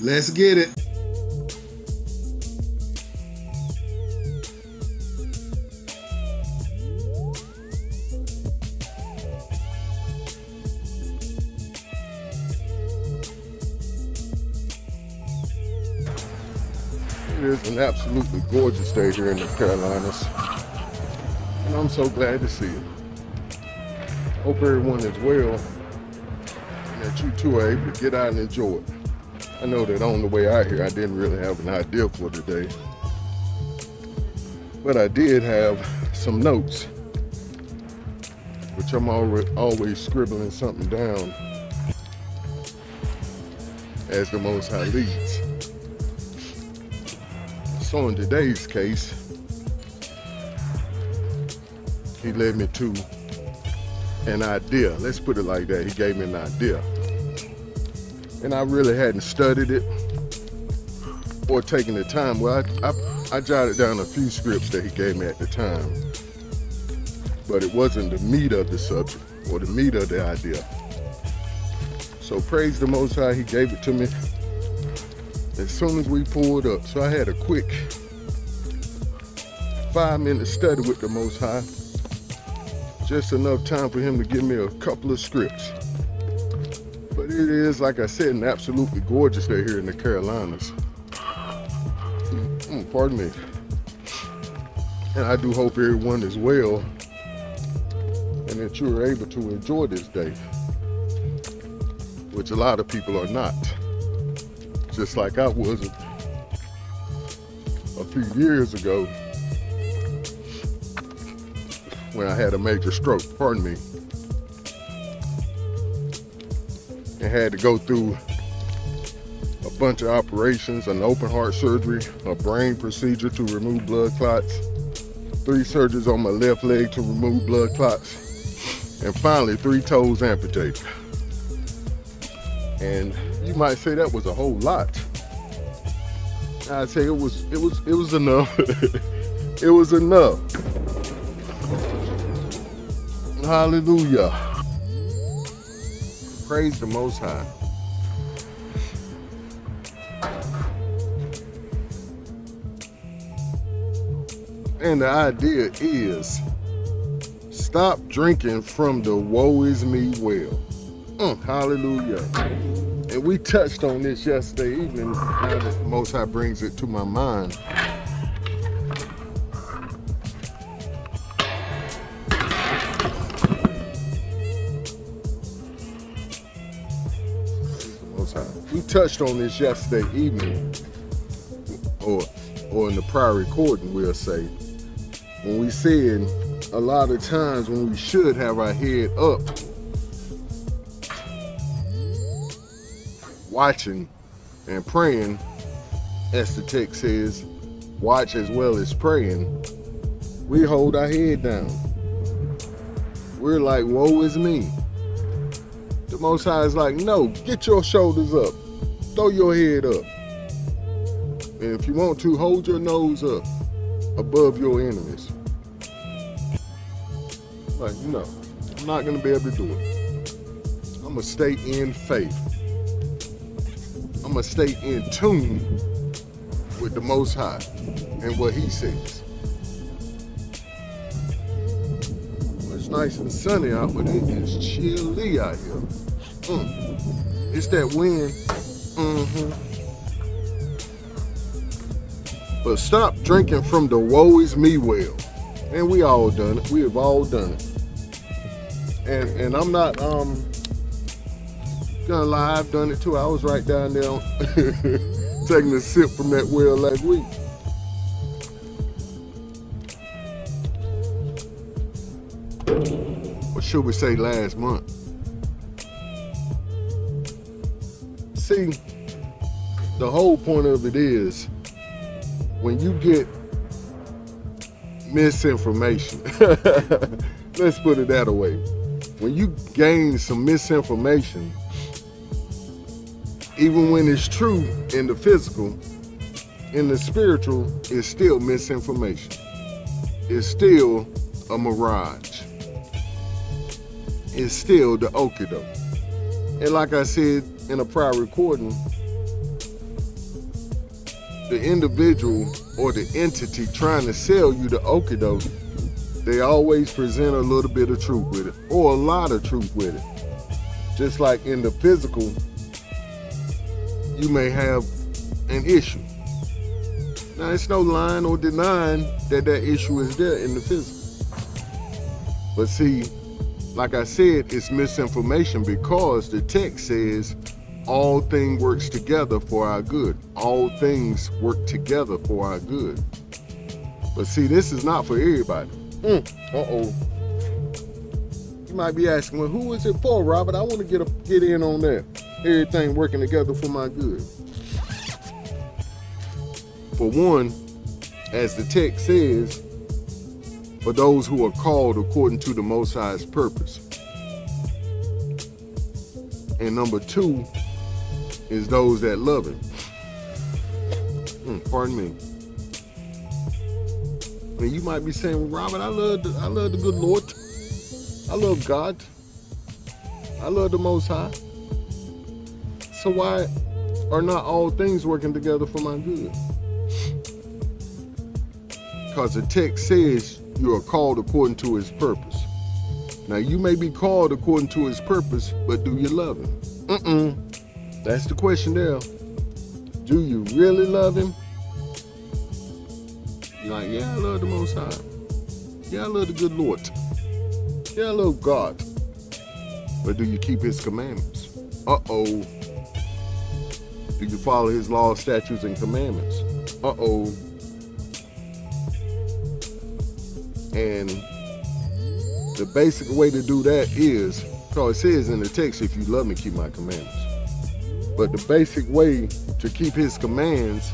Let's get it. It is an absolutely gorgeous day here in the Carolinas, and I'm so glad to see it. Hope everyone is well and that you too are able to get out and enjoy it. I know that on the way out here I didn't really have an idea for today, but I did have some notes, which I'm always scribbling something down as the Most High leads. So in today's case, he led me to an idea. Let's put it like that. He gave me an idea. And I really hadn't studied it or taken the time. Well, I jotted down a few scripts that he gave me at the time, but it wasn't the meat of the subject or the meat of the idea. So praise the Most High, he gave it to me as soon as we pulled up. So I had a quick 5-minute study with the Most High. Just enough time for him to give me a couple of scripts. But it is, like I said, an absolutely gorgeous day here in the Carolinas. Pardon me. And I do hope everyone is well and that you are able to enjoy this day, which a lot of people are not. Just like I wasn't a few years ago when I had a major stroke, pardon me, and had to go through a bunch of operations, an open heart surgery, a brain procedure to remove blood clots, 3 surgeries on my left leg to remove blood clots, and finally 3 toes amputated. And you might say that was a whole lot. I'd say it was enough. It was enough. Hallelujah. Praise the Most High. And the idea is, stop drinking from the Woe Is Me Well. Hallelujah. And we touched on this yesterday evening, now that the Most High brings it to my mind. We touched on this yesterday evening, or in the prior recording, we'll say, when we said a lot of times when we should have our head up, watching and praying, as the text says, watch as well as praying, we hold our head down. We're like, woe is me. The Most High is like, no, get your shoulders up, throw your head up. And if you want to, hold your nose up above your enemies. Like, no, I'm not gonna be able to do it. I'm gonna stay in faith. I'm gonna stay in tune with the Most High and what he says. It's nice and sunny out, but it is chilly out here. It's that wind. But stop drinking from the Woe Is Me Well. And we all done it. We have all done it. And I'm not gonna lie, I've done it too. I was right down there taking a sip from that well last week. Or should we say last month? See, the whole point of it is, when you get misinformation, let's put it that way. When you gain some misinformation, even when it's true in the physical, in the spiritual, it's still misinformation. It's still a mirage. It's still the okie-doke. And like I said in a prior recording, the individual or the entity trying to sell you the okie-doke, they always present a little bit of truth with it, or a lot of truth with it. Just like in the physical, you may have an issue. Now, it's no lying or denying that that issue is there in the physical. But see, like I said, it's misinformation because the text says all things works together for our good. All things work together for our good. But see, this is not for everybody. Uh-oh. You might be asking, well, who is it for, Robert? I want to get in on that. Everything working together for my good. For one, as the text says, for those who are called according to the Most High's purpose. And number two is those that love him. Pardon me. And you might be saying, well, Robert, I love the good Lord. I love God. I love the Most High. So why are not all things working together for my good? Because the text says you are called according to his purpose. Now, you may be called according to his purpose, but do you love him? That's the question there. Do you really love him? You're like, yeah, I love the Most High. Yeah, I love the good Lord. Yeah, I love God. But do you keep his commandments? Uh-oh. Do you follow his laws, statutes, and commandments? Uh-oh. And the basic way to do that is, because it says in the text, if you love me, keep my commandments. But the basic way to keep his commands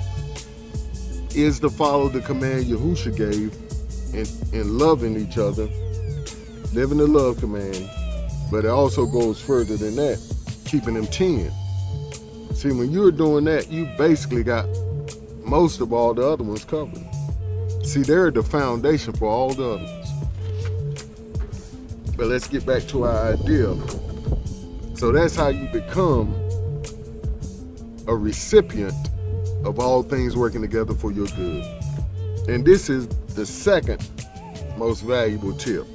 is to follow the command Yahusha gave in loving each other, living the love command. But it also goes further than that, keeping them 10. See, when you're doing that, you basically got most of all the other ones covered. See, they're the foundation for all the others. But let's get back to our idea. So that's how you become a recipient of all things working together for your good. And this is the second most valuable tip.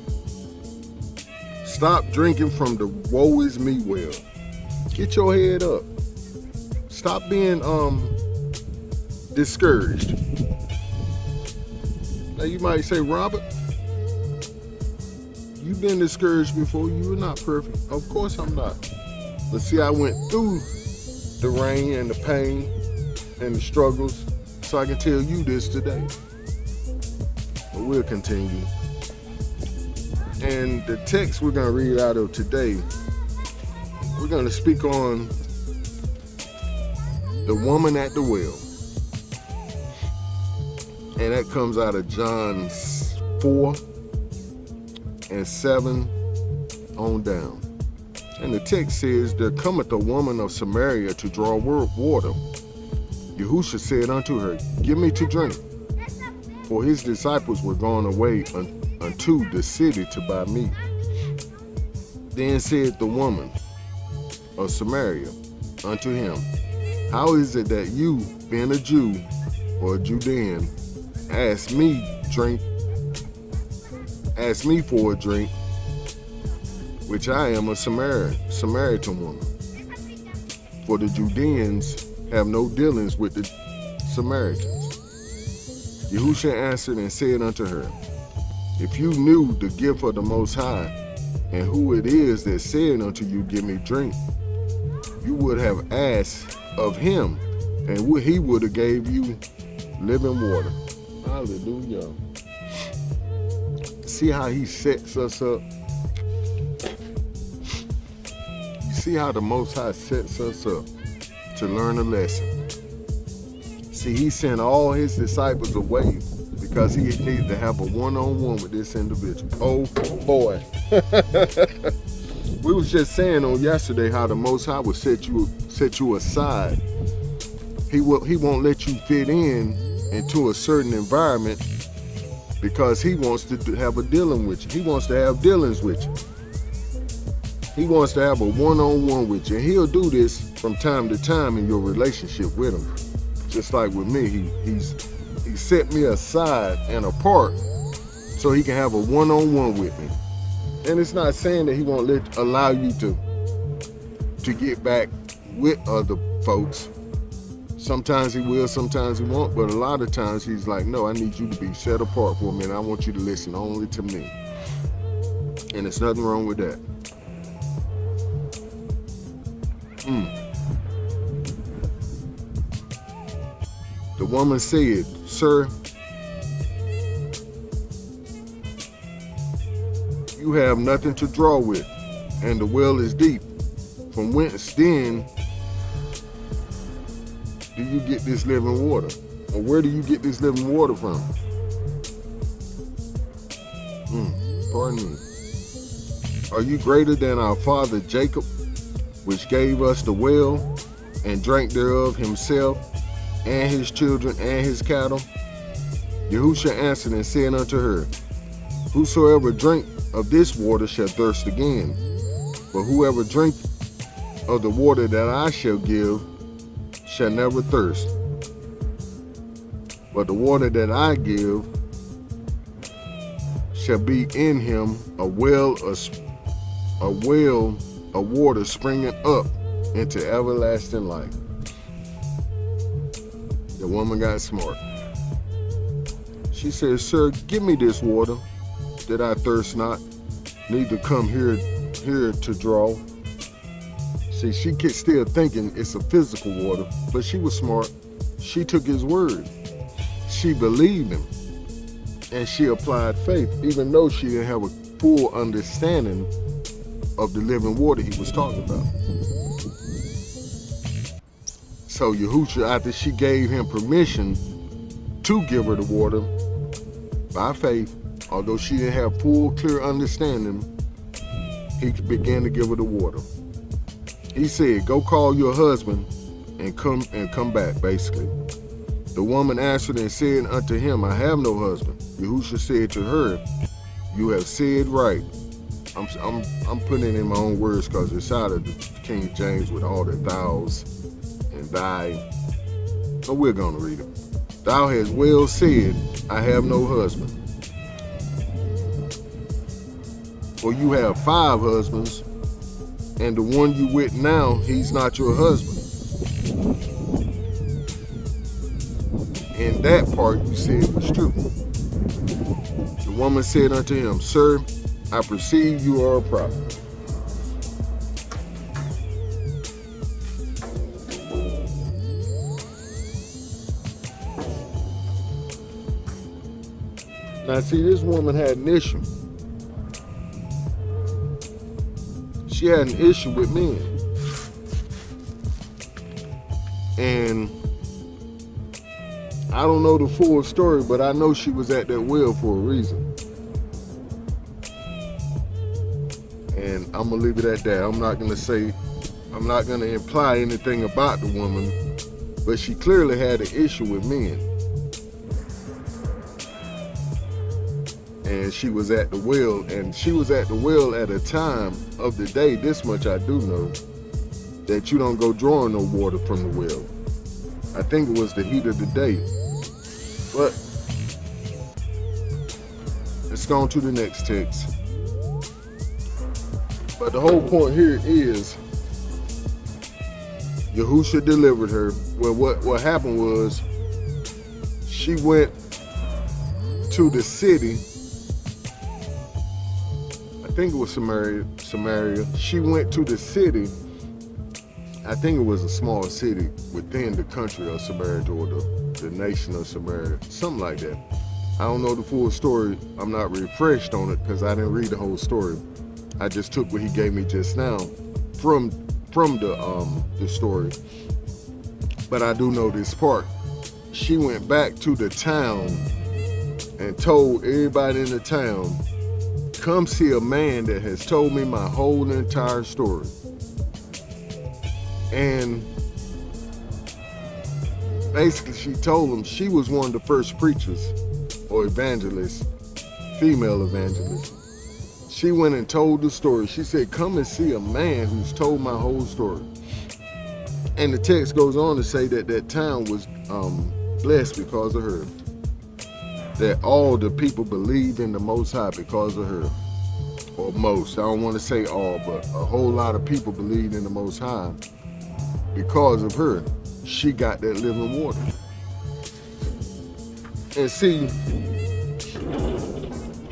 Stop drinking from the Woe Is Me Well. Get your head up. Stop being discouraged. Now you might say, Robert, you've been discouraged before. You were not perfect. Of course I'm not. But see, I went through the rain and the pain and the struggles, so I can tell you this today. But we'll continue. And the text we're going to read out of today, we're going to speak on the woman at the well. And that comes out of John 4:7 on down. And the text says, there cometh a woman of Samaria to draw water. Yahusha said unto her, give me to drink. For his disciples were gone away unto the city to buy meat. Then said the woman of Samaria unto him, how is it that you, being a Jew or a Judean, ask me for a drink, which I am a Samaritan woman? For the Judeans have no dealings with the Samaritans. Yahusha answered and said unto her, if you knew the gift of the Most High, and who it is that said unto you, give me drink, you would have asked of him, and he would have gave you living water. Hallelujah. See how he sets us up? You see how the Most High sets us up to learn a lesson. See, he sent all his disciples away because he needed to have a one-on-one with this individual. Oh boy. We was just saying on yesterday how the Most High will set you aside. He won't let you fit into a certain environment because he wants to have a dealing with you. He wants to have dealings with you. He wants to have a one-on-one with you. And he'll do this from time to time in your relationship with him. just like with me, he set me aside and apart so he can have a one-on-one with me. And it's not saying that he won't allow you to get back with other folks. Sometimes he will, sometimes he won't, but a lot of times he's like, no, I need you to be set apart for a minute. I want you to listen only to me. And there's nothing wrong with that. The woman said, sir, you have nothing to draw with, and the well is deep. From whence then do you get this living water? Or where do you get this living water from? Pardon me. Are you greater than our father Jacob, which gave us the well, and drank thereof himself, and his children, and his cattle? Yahushua answered and said unto her, whosoever drink of this water shall thirst again, but whoever drink of the water that I shall give shall never thirst. But the water that I give shall be in him a well of water springing up into everlasting life. The woman got smart. She said, sir, give me this water that I thirst not, neither come here to draw. See, she still thinking it's a physical water, but she was smart. She took his word. She believed him, and she applied faith, even though she didn't have a full understanding of the living water he was talking about. So Yahushua, after she gave him permission to give her the water by faith, although she didn't have full, clear understanding, he began to give her the water. He said, go call your husband and come back, basically. The woman answered and said unto him, I have no husband. Yahushua said to her, you have said right. I'm putting it in my own words because it's out of the King James with all the thous and thy. So we're going to read it. Thou hast well said, I have no husband. For you have 5 husbands, and the one you with now, he's not your husband. And that part you said was true. The woman said unto him, sir, I perceive you are a prophet. Now see, this woman had an issue. She had an issue with men. And I don't know the full story, but I know she was at that well for a reason. And I'm gonna leave it at that. I'm not gonna imply anything about the woman, but she clearly had an issue with men. And she was at the well, and she was at the well at a time of the day, this much I do know, that you don't go drawing no water from the well. I think it was the heat of the day. But let's go on to the next text. But the whole point here is Yahushua delivered her. Well, what happened was she went to the city. I think it was Samaria. She went to the city. I think it was a small city within the country of Samaria, or the nation of Samaria, something like that. I don't know the full story. I'm not refreshed on it because I didn't read the whole story. I just took what he gave me just now from the story. But I do know this part. She went back to the town and told everybody in the town, come see a man that has told me my whole entire story. And basically she told them she was one of the first preachers or evangelists, female evangelists. She went and told the story. She said, come and see a man who's told my whole story. And the text goes on to say that that town was blessed because of her. That all the people believed in the Most High because of her. Or most, I don't want to say all, but a whole lot of people believed in the Most High because of her. She got that living water. And see,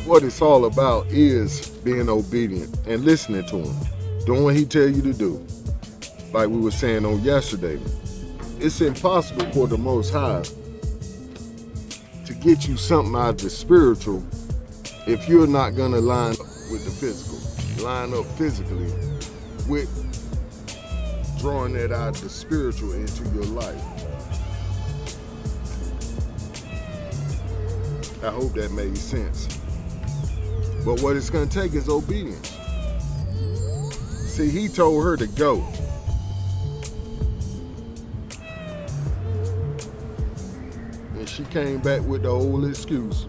what it's all about is being obedient and listening to him, doing what he tell you to do. Like we were saying on yesterday, it's impossible for the Most High to get you something out of the spiritual if you're not gonna line up with the physical, line up physically with drawing that out of the spiritual into your life. I hope that made sense. But what it's gonna take is obedience. See, he told her to go. And she came back with the old excuse.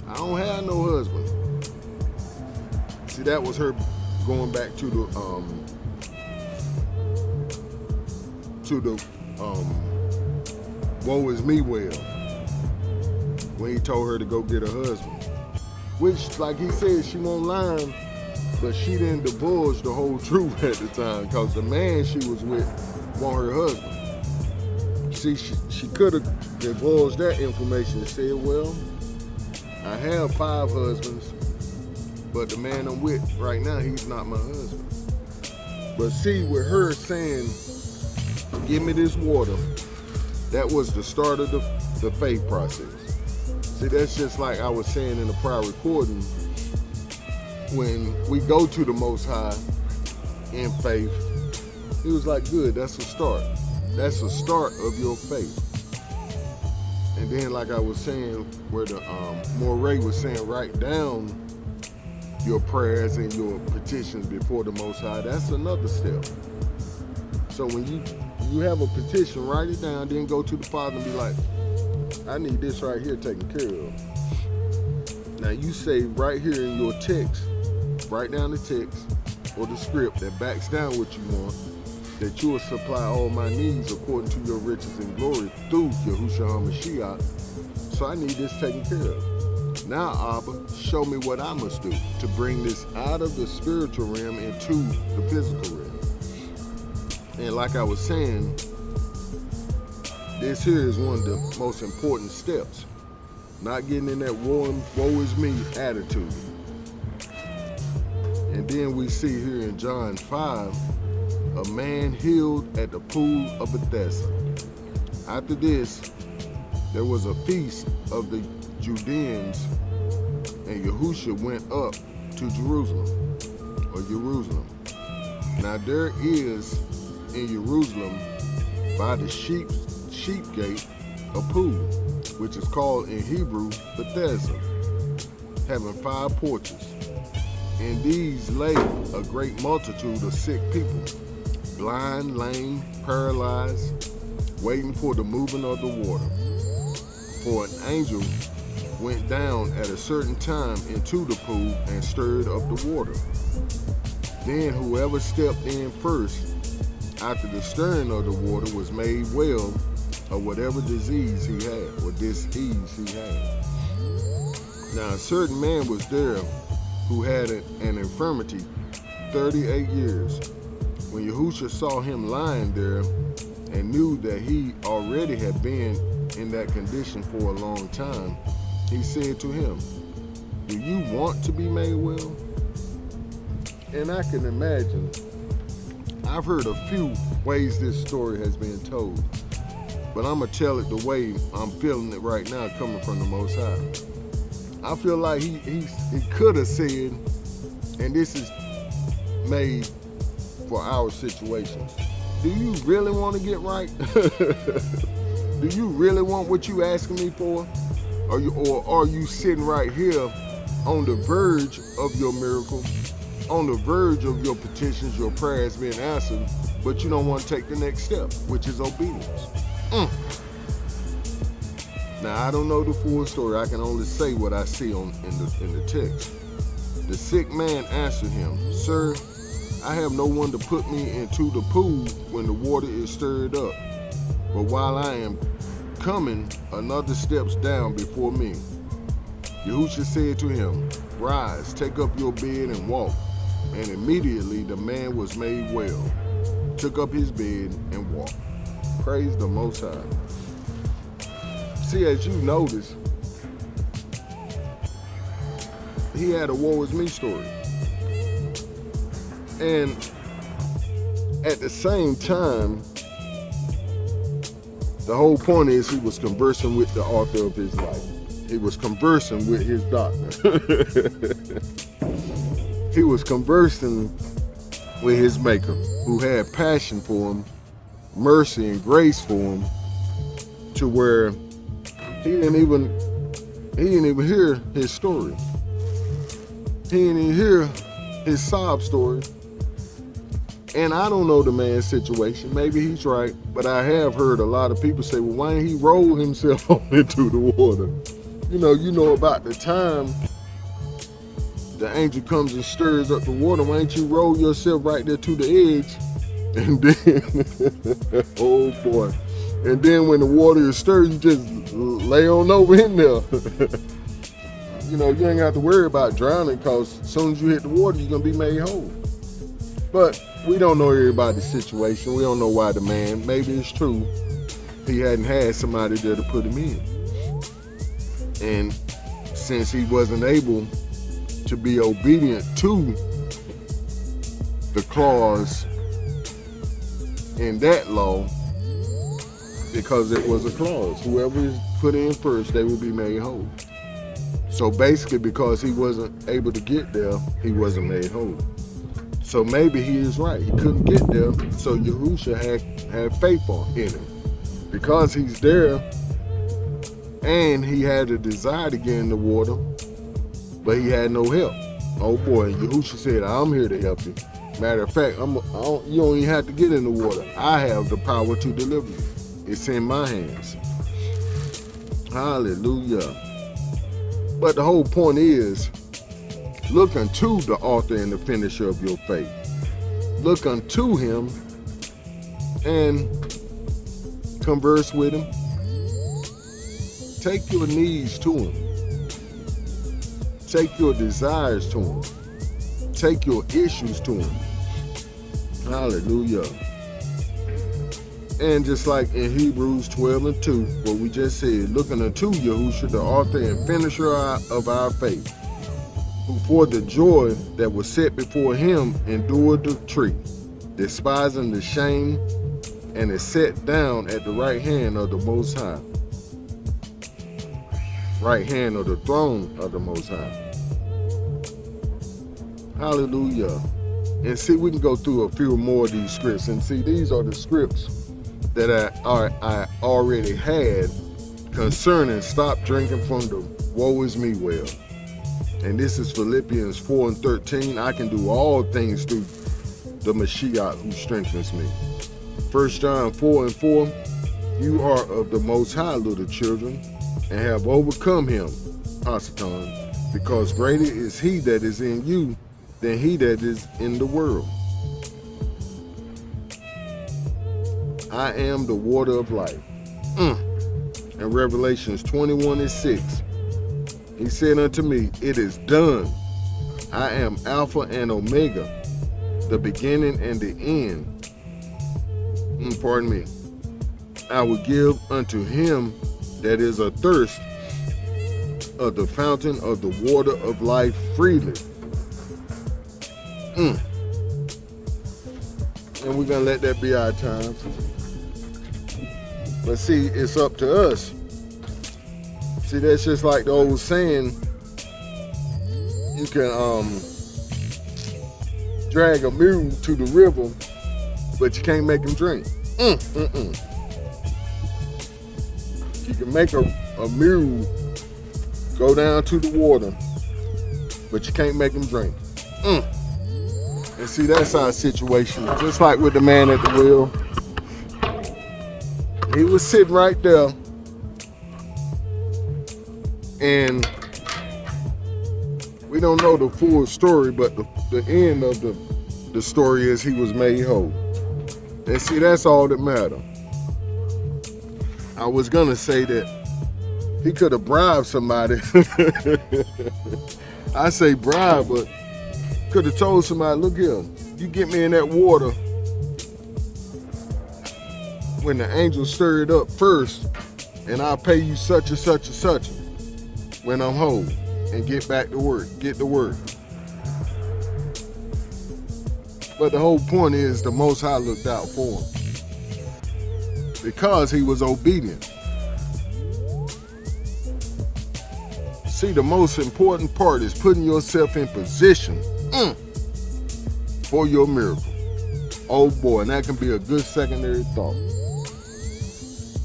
I don't have no husband. See, that was her going back to the Woe Is Me Well, when he told her to go get a husband. Which, like he said, she won't lie, but she didn't divulge the whole truth at the time, because the man she was with wasn't her husband. See, she could have divulged that information and said, well, I have 5 husbands, but the man I'm with right now, he's not my husband. But see, with her saying, give me this water, that was the start of the faith process. See, that's just like I was saying in the prior recording, when we go to the Most High in faith, he was like, good, that's a start. That's the start of your faith. And then, like I was saying, where the Moray was saying, write down your prayers and your petitions before the Most High. That's another step. So when you have a petition, write it down, then go to the Father and be like, I need this right here taken care of. Now you say right here in your text, write down the text or the script that backs down what you want, that you will supply all my needs according to your riches and glory through Yahushua HaMashiach. So I need this taken care of. Now, Abba, show me what I must do to bring this out of the spiritual realm into the physical realm. And like I was saying, this here is one of the most important steps. Not getting in that woe is me attitude. And then we see here in John 5, a man healed at the pool of Bethesda. After this, there was a feast of the Judeans, and Yahushua went up to Jerusalem. Now there is in Jerusalem by the sheep gate a pool, which is called in Hebrew Bethesda, having 5 porches. In these lay a great multitude of sick people, blind, lame, paralyzed, waiting for the moving of the water. For an angel went down at a certain time into the pool and stirred up the water. Then whoever stepped in first after the stirring of the water was made well of whatever disease he had, or disease he had. Now a certain man was there who had an infirmity 38 years. When Yahushua saw him lying there and knew that he already had been in that condition for a long time, he said to him, do you want to be made well? And I can imagine, I've heard a few ways this story has been told, but I'm going to tell it the way I'm feeling it right now coming from the Most High. I feel like he could have said, and this is made for our situation, do you really want to get right? Do you really want what you asking me for? Or are you sitting right here on the verge of your miracle, on the verge of your petitions, your prayers being answered, but you don't want to take the next step, which is obedience? Now, I don't know the full story. I can only say what I see in the text. The sick man answered him, Sir, I have no one to put me into the pool when the water is stirred up. But while I am coming, another steps down before me. Yahushua said to him, Rise, take up your bed and walk. And immediately the man was made well, took up his bed and walked. Praise the Most High. See, as you notice, he had a Woe Is Me story. And at the same time, the whole point is he was conversing with the author of his life. He was conversing with his doctor. He was conversing with his maker, who had passion for him, mercy and grace for him, to where he didn't even hear his story. He didn't even hear his sob story. And I don't know the man's situation. Maybe he's right, but I have heard a lot of people say, well, why didn't he roll himself into the water? You know about the time the angel comes and stirs up the water. Why don't you roll yourself right there to the edge? And then, oh boy. And then when the water is stirred, you just lay on over in there. You ain't got to worry about drowning, because as soon as you hit the water, you're going to be made whole. But we don't know everybody's situation. We don't know why the man, maybe it's true, he hadn't had somebody there to put him in. And since he wasn't able to be obedient to the clause in that law, because it was a clause, whoever is put in first, they will be made whole. So basically, because he wasn't able to get there, he wasn't made whole. So maybe he is right. He couldn't get there, so Yahushua had faith in him. Because he's there, and he had a desire to get in the water, but he had no help. Oh boy, Yahushua said, I'm here to help you. Matter of fact, you don't even have to get in the water. I have the power to deliver you. It's in my hands. Hallelujah. But the whole point is, look unto the author and the finisher of your faith. Look unto him and converse with him. Take your needs to him. Take your desires to him. Take your issues to him. Hallelujah. And just like in Hebrews 12:2, what we just said, looking unto Yahushua, the author and finisher of our faith, who for the joy that was set before him endured the tree, despising the shame, and is set down at the right hand of the Most High. Right hand of the throne of the Most High. Hallelujah. And see, we can go through a few more of these scripts. And see, these are the scripts that I already had concerning stop drinking from the Woe Is Me Well. And this is Philippians 4:13. I can do all things through the Mashiach who strengthens me. 1 John 4:4. You are of the Most High, little children, and have overcome him, Hasatan, because greater is he that is in you than he that is in the world. I am the water of life. In Revelations 21:6, he said unto me, it is done. I am Alpha and Omega, the beginning and the end. Pardon me. I will give unto him that is athirst of the fountain of the water of life freely. And we're going to let that be our time. But see, it's up to us. See, that's just like the old saying, you can drag a mule to the river, but you can't make him drink. You can make a mule go down to the water, but you can't make him drink. And see, that's our situation. Just like with the man at the well. He was sitting right there, and we don't know the full story, but the end of the the story is he was made whole. And see, that's all that matters. I was gonna say that he could have bribed somebody. I say bribe, but could have told somebody, look here, you get me in that water when the angel stirred up first, and I'll pay you such and such and such when I'm whole, and get back to work, get to work. But the whole point is the Most High looked out for him because he was obedient. See, the most important part is putting yourself in position for your miracle. Oh boy, and that can be a good secondary thought.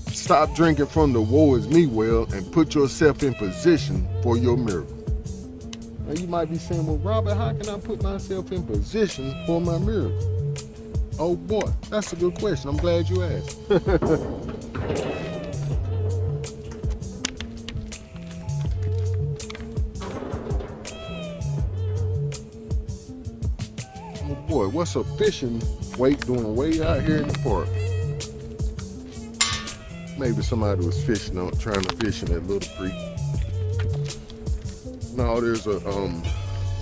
Stop drinking from the Woe Is Me Well and put yourself in position for your miracle. Now you might be saying, well, Robert, how can I put myself in position for my miracle? Oh boy, that's a good question. I'm glad you asked. Oh boy, what's a fishing weight doing way out here in the park? Maybe somebody was fishing out, trying to fish in that little creek. No, there's a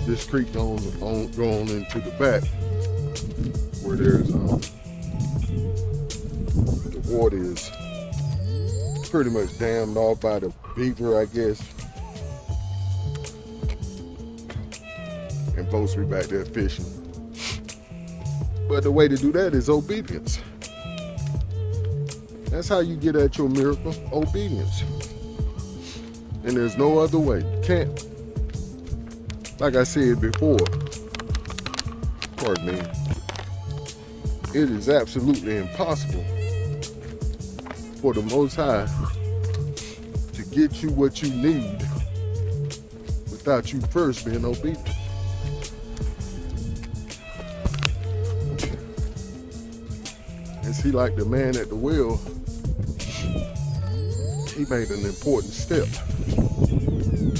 this creek going into the back where there's the water is pretty much dammed off by the beaver, I guess. And folks be back there fishing. But the way to do that is obedience. That's how you get at your miracle, obedience. And there's no other way. You can't. Like I said before, pardon me, it is absolutely impossible for the Most High to get you what you need without you first being obedient. And see, like the man at the well, he made an important step.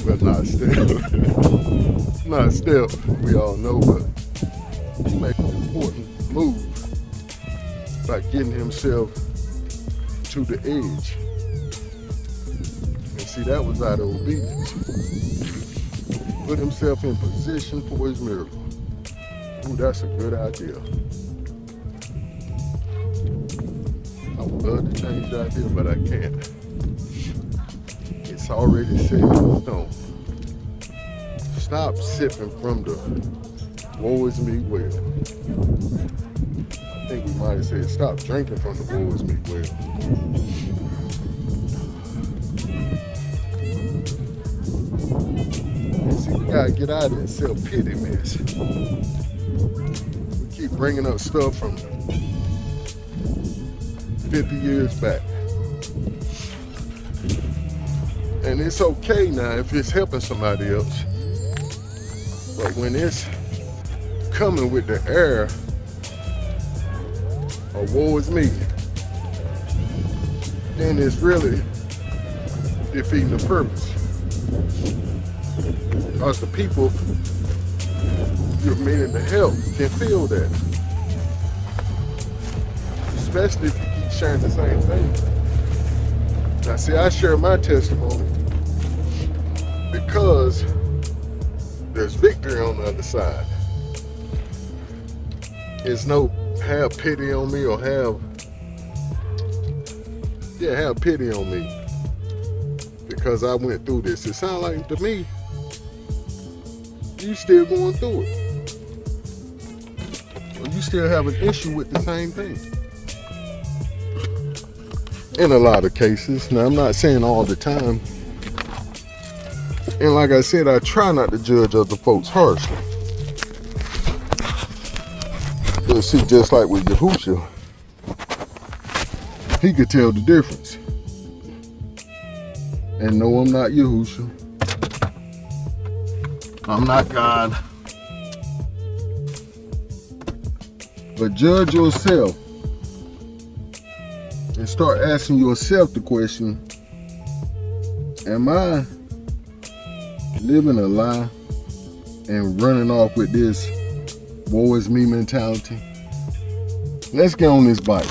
Well, not a step. Not a step, we all know, but he made an important move by getting himself to the edge. And see, that was out of obedience. He put himself in position for his miracle. Ooh, that's a good idea. I would love to change the idea, but I can't. It's already set in stone. Stop sipping from the Woe Is Me Well. I think we might have said stop drinking from the Woe Is Me Well. And see, we gotta get out of that self-pity mess. We keep bringing up stuff from 50 years back. And it's okay now if it's helping somebody else. But when it's coming with the air of woe is me, then it's really defeating the purpose. Because the people you're meaning to help can feel that. Especially if you keep sharing the same thing. Now see, I share my testimony because there's victory on the other side. It's no have pity on me or have pity on me because I went through this. It sounds like to me, you still going through it. Or you still have an issue with the same thing. In a lot of cases. Now, I'm not saying all the time. And like I said, I try not to judge other folks harshly. But see, just like with Yahusha, he could tell the difference. And no, I'm not Yahusha. I'm not God. But judge yourself and start asking yourself the question, am I living a lie and running off with this woe is me mentality. Let's get on this bike.